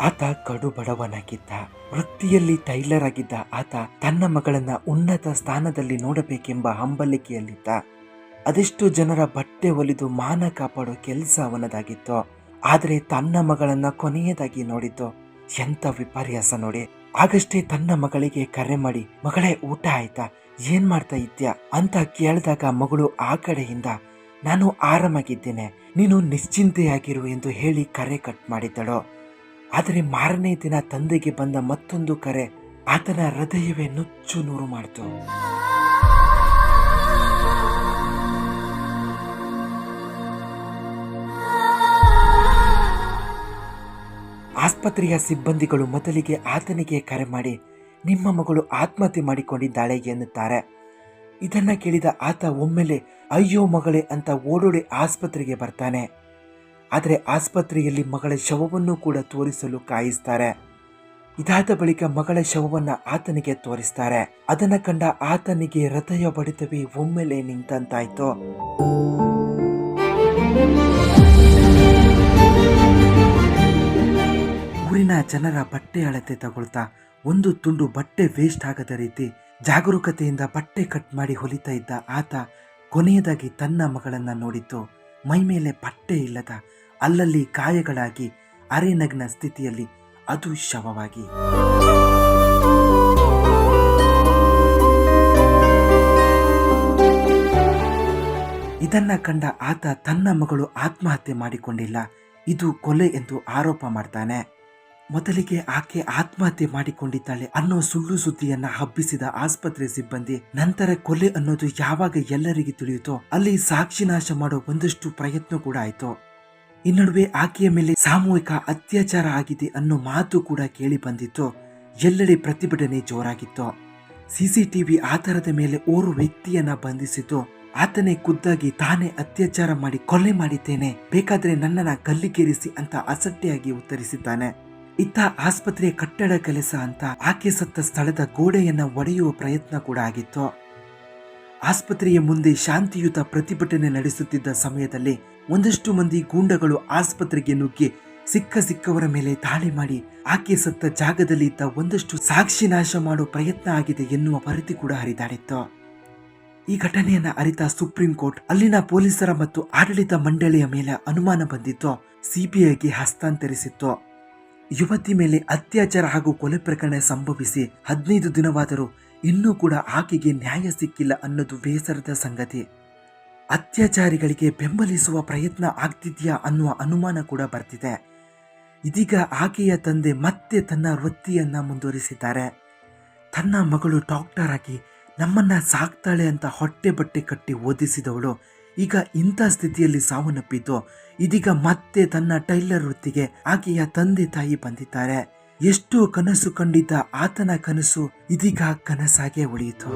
ಆತ ಕಡು ಬಡವನಾಗಿದ್ದ. ವೃತ್ತಿಯಲ್ಲಿ ಟೈಲರ್ ಆಗಿದ್ದ ಆತ ತನ್ನ ಮಗಳನ್ನ ಉನ್ನತ ಸ್ಥಾನದಲ್ಲಿ ನೋಡಬೇಕೆಂಬ ಹಂಬಲಿಕೆಯಲ್ಲಿದ್ದ. ಅದೆಷ್ಟು ಜನರ ಬಟ್ಟೆ ಹೊಲಿದು ಮಾನ ಕಾಪಾಡೋ ಕೆಲಸ ಅವನದಾಗಿತ್ತು. ಆದರೆ ತನ್ನ ಮಗಳನ್ನ ಕೊನೆಯದಾಗಿ ನೋಡಿದ್ದು ಎಂತ ವಿಪರ್ಯಾಸ ನೋಡಿ. ಆಗಷ್ಟೇ ತನ್ನ ಮಗಳಿಗೆ ಕರೆ ಮಾಡಿ, ಮಗಳೇ ಊಟ ಆಯ್ತಾ, ಏನ್ ಮಾಡ್ತಾ ಇದ್ಯಾ ಅಂತ ಕೇಳಿದಾಗ ಮಗಳು ಆ ಕಡೆಯಿಂದ, ನಾನು ಆರಾಮಾಗಿದ್ದೇನೆ, ನೀನು ನಿಶ್ಚಿಂತೆಯಾಗಿರು ಎಂದು ಹೇಳಿ ಕರೆ ಕಟ್ ಮಾಡಿದ್ದಳು. ಆದರೆ ಮಾರನೇ ದಿನ ತಂದೆಗೆ ಬಂದ ಮತ್ತೊಂದು ಕರೆ ಆತನ ಹೃದಯವೇ ನುಚ್ಚು ನೂರು ಮಾಡಿತು. ಆಸ್ಪತ್ರೆಯ ಸಿಬ್ಬಂದಿಗಳು ಮೊದಲಿಗೆ ಆತನಿಗೆ ಕರೆ ಮಾಡಿ, ನಿಮ್ಮ ಮಗಳು ಆತ್ಮಹತ್ಯೆ ಮಾಡಿಕೊಂಡಿದ್ದಾಳೆ ಎನ್ನುತ್ತಾರೆ. ಇದನ್ನ ಕೇಳಿದ ಆತ ಒಮ್ಮೆಲೆ ಅಯ್ಯೋ ಮಗಳೇ ಅಂತ ಓಡೋಡಿ ಆಸ್ಪತ್ರೆಗೆ ಬರ್ತಾನೆ. ಆದರೆ ಆಸ್ಪತ್ರೆಯಲ್ಲಿ ಮಗಳ ಶವವನ್ನು ಕೂಡ ತೋರಿಸಲು ಕಾಯಿಸ್ತಾರೆ. ಇದಾದ ಬಳಿಕ ಮಗಳ ಶವವನ್ನ ಆತನಿಗೆ ತೋರಿಸ್ತಾರೆ. ಅದನ್ನ ಕಂಡ ಆತನಿಗೆ ಹೃದಯ ಬಡಿತವೇ ಒಮ್ಮೆಲೆ ನಿಂತಂತಾಯ್ತು. ಊರಿನ ಜನರ ಬಟ್ಟೆ ಅಳತೆ ತಗೊಳ್ತಾ ಒಂದು ತುಂಡು ಬಟ್ಟೆ ವೇಸ್ಟ್ ಆಗದ ರೀತಿ ಜಾಗರೂಕತೆಯಿಂದ ಬಟ್ಟೆ ಕಟ್ ಮಾಡಿ ಹೊಲಿತಾ ಇದ್ದ ಆತ ಕೊನೆಯದಾಗಿ ತನ್ನ ಮಗಳನ್ನ ನೋಡಿದ್ದು ಮೈ ಮೇಲೆ ಬಟ್ಟೆ ಇಲ್ಲದ, ಅಲ್ಲಲ್ಲಿ ಗಾಯಗಳಾಗಿ ಅರೆನಗ್ನ ಸ್ಥಿತಿಯಲ್ಲಿ, ಅದು ಶವವಾಗಿ. ಇದನ್ನ ಕಂಡ ಆತ ತನ್ನ ಮಗಳು ಆತ್ಮಹತ್ಯೆ ಮಾಡಿಕೊಂಡಿಲ್ಲ, ಇದು ಕೊಲೆ ಎಂದು ಆರೋಪ ಮಾಡ್ತಾನೆ. ಮೊದಲಿಗೆ ಆಕೆ ಆತ್ಮಹತ್ಯೆ ಮಾಡಿಕೊಂಡಿದ್ದಾಳೆ ಅನ್ನೋ ಸುಳ್ಳು ಸುದ್ದಿಯನ್ನ ಹಬ್ಬಿಸಿದ ಆಸ್ಪತ್ರೆ ಸಿಬ್ಬಂದಿ ನಂತರ ಕೊಲೆ ಅನ್ನೋದು ಯಾವಾಗ ಎಲ್ಲರಿಗೆ ತಿಳಿಯುತ್ತೋ ಅಲ್ಲಿ ಸಾಕ್ಷಿ ನಾಶ ಮಾಡೋ ಒಂದಷ್ಟು ಪ್ರಯತ್ನ ಕೂಡ ಆಯ್ತು. ಈ ನಡುವೆ ಆಕೆಯ ಮೇಲೆ ಸಾಮೂಹಿಕ ಅತ್ಯಾಚಾರ ಆಗಿದೆ ಅನ್ನೋ ಮಾತು ಕೂಡ ಕೇಳಿ ಬಂದಿತ್ತು. ಎಲ್ಲೆಡೆ ಪ್ರತಿಭಟನೆ ಜೋರಾಗಿತ್ತು. ಸಿಸಿಟಿವಿ ಆಧಾರದ ಮೇಲೆ ಓರ್ವ ವ್ಯಕ್ತಿಯನ್ನ ಬಂಧಿಸಿದ್ದು ಆತನೇ ಖುದ್ದಾಗಿ ತಾನೇ ಅತ್ಯಾಚಾರ ಮಾಡಿ ಕೊಲೆ ಮಾಡಿದ್ದೇನೆ, ಬೇಕಾದ್ರೆ ನನ್ನನ್ನ ಗಲ್ಲಿಗೇರಿಸಿ ಅಂತ ಅಸಡ್ಡೆಯಾಗಿ ಉತ್ತರಿಸಿದ್ದಾನೆ. ಇತ್ತ ಆಸ್ಪತ್ರೆಯ ಕಟ್ಟಡ ಕೆಲಸ ಅಂತ ಆಕೆ ಸತ್ತ ಸ್ಥಳದ ಗೋಡೆಯನ್ನ ಒಡೆಯುವ ಪ್ರಯತ್ನ ಕೂಡ ಆಗಿತ್ತು. ಆಸ್ಪತ್ರೆಯ ಮುಂದೆ ಶಾಂತಿಯುತ ಪ್ರತಿಭಟನೆ ನಡೆಸುತ್ತಿದ್ದ ಸಮಯದಲ್ಲಿ ಒಂದಷ್ಟು ಮಂದಿ ಗೂಂಡಗಳು ಆಸ್ಪತ್ರೆಗೆ ನುಗ್ಗಿ ಸಿಕ್ಕವರ ಮೇಲೆ ದಾಳಿ ಮಾಡಿ ಆಕೆ ಸತ್ತ ಜಾಗದಲ್ಲಿ ಇದ್ದ ಒಂದಷ್ಟು ಸಾಕ್ಷಿ ನಾಶ ಮಾಡೋ ಪ್ರಯತ್ನ ಆಗಿದೆ ಎನ್ನುವ ವರದಿ ಕೂಡ ಹರಿದಾಡಿತ್ತು. ಈ ಘಟನೆಯನ್ನ ಅರಿತ ಸುಪ್ರೀಂ ಕೋರ್ಟ್ ಅಲ್ಲಿನ ಪೊಲೀಸರ ಮತ್ತು ಆಡಳಿತ ಮಂಡಳಿಯ ಮೇಲೆ ಅನುಮಾನ ಬಂದಿತ್ತು ಸಿಬಿಐಗೆ ಹಸ್ತಾಂತರಿಸಿತ್ತು. ಯುವತಿ ಮೇಲೆ ಅತ್ಯಾಚಾರ ಹಾಗೂ ಕೊಲೆ ಪ್ರಕರಣ ಸಂಭವಿಸಿ 15 ದಿನವಾದರೂ ಇನ್ನೂ ಕೂಡ ಆಕೆಗೆ ನ್ಯಾಯ ಸಿಕ್ಕಿಲ್ಲ ಅನ್ನೋದು ಬೇಸರದ ಸಂಗತಿ. ಅತ್ಯಾಚಾರಿಗಳಿಗೆ ಬೆಂಬಲಿಸುವ ಪ್ರಯತ್ನ ಆಗ್ತಿದ್ಯಾ ಅನ್ನುವ ಅನುಮಾನ ಕೂಡ ಬರ್ತಿದೆ. ಇದೀಗ ಆಕೆಯ ತಂದೆ ಮತ್ತೆ ತನ್ನ ವೃತ್ತಿಯನ್ನ ಮುಂದುವರಿಸಿದ್ದಾರೆ. ತನ್ನ ಮಗಳು ಡಾಕ್ಟರ್ ಆಗಿ ನಮ್ಮನ್ನ ಸಾಕ್ತಾಳೆ ಅಂತ ಹೊಟ್ಟೆ ಬಟ್ಟೆ ಕಟ್ಟಿ ಓದಿಸಿದವಳು ಈಗ ಇಂಥ ಸ್ಥಿತಿಯಲ್ಲಿ ಸಾವನ್ನಪ್ಪಿದ್ದು ಇದೀಗ ಮತ್ತೆ ತನ್ನ ಟೈಲರ್ ವೃತ್ತಿಗೆ ಆಕೆಯ ತಂದೆ ತಾಯಿ ಬಂದಿದ್ದಾರೆ. ಎಷ್ಟು ಕನಸು ಕಂಡಿದ್ದ ಆತನ ಕನಸು ಇದೀಗ ಕನಸಾಗೆ ಉಳಿಯಿತು.